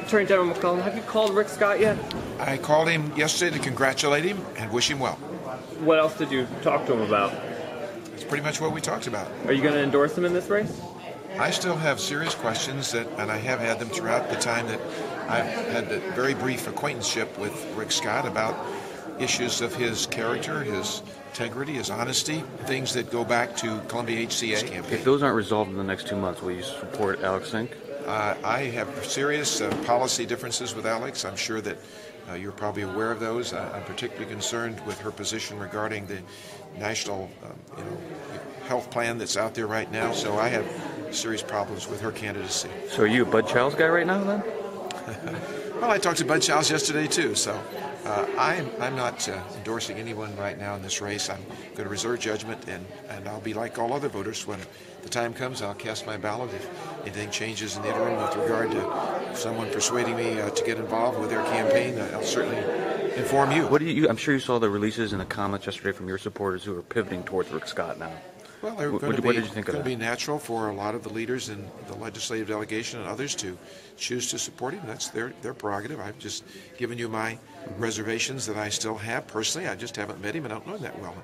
Attorney General McCollum, have you called Rick Scott yet? I called him yesterday to congratulate him and wish him well. What else did you talk to him about? That's pretty much what we talked about. Are you going to endorse him in this race? I still have serious questions, and I have had them throughout the time that I've had a very brief acquaintanceship with Rick Scott about issues of his character, his integrity, his honesty, things that go back to Columbia HCA campaign. If those aren't resolved in the next 2 months, will you support Alex Sink? I have serious policy differences with Alex. I'm sure that you're probably aware of those. I'm particularly concerned with her position regarding the national health plan that's out there right now. So I have serious problems with her candidacy. So are you a Bud Childs guy right now, then? Well, I talked to Bud Childs yesterday, too. So I'm not endorsing anyone right now in this race. I'm going to reserve judgment, and I'll be like all other voters. When the time comes, I'll cast my ballot. If anything changes in the interim with regard to someone persuading me to get involved with their campaign, I'll certainly inform you. I'm sure you saw the releases and the comments yesterday from your supporters who are pivoting towards Rick Scott now. Well, what did you think of that? It's going to be natural for a lot of the leaders in the legislative delegation and others to choose to support him. That's their prerogative. I've just given you my reservations that I still have personally. I just haven't met him and I don't know him that well.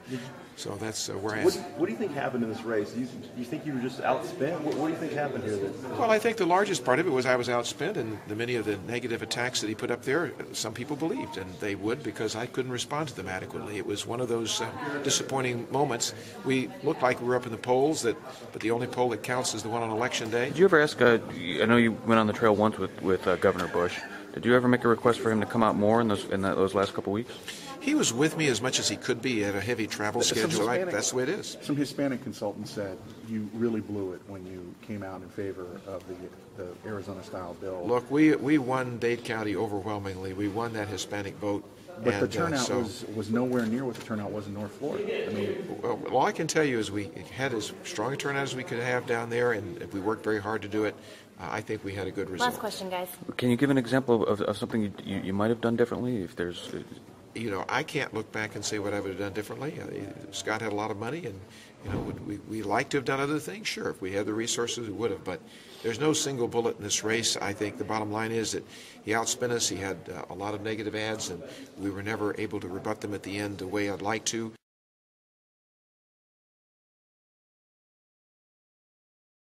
So that's where I am. What do you think happened in this race? Do you think you were just outspent? What do you think happened here? Well, I think the largest part of it was I was outspent, and many of the negative attacks that he put up there, some people believed, and they would because I couldn't respond to them adequately. It was one of those disappointing moments. We looked like we were up in the polls, but the only poll that counts is the one on Election Day. Did you ever ask, I know you went on the trail once with Governor Bush, did you ever make a request for him to come out more in those last couple weeks? He was with me as much as he could be at a heavy travel schedule. That's the way it is. Some Hispanic consultants said you really blew it when you came out in favor of the Arizona-style bill. Look, we won Dade County overwhelmingly. We won that Hispanic vote. But the turnout was nowhere near what the turnout was in North Florida. I mean, well, all I can tell you is we had as strong a turnout as we could have down there, and if we worked very hard to do it, I think we had a good result. Last question, guys. Can you give an example of something you might have done differently? If there's, I can't look back and say what I would have done differently. Scott had a lot of money, and would we like to have done other things? Sure, if we had the resources, we would have. But there's no single bullet in this race. I think the bottom line is that he outspent us. He had a lot of negative ads, and we were never able to rebut them at the end the way I'd like to.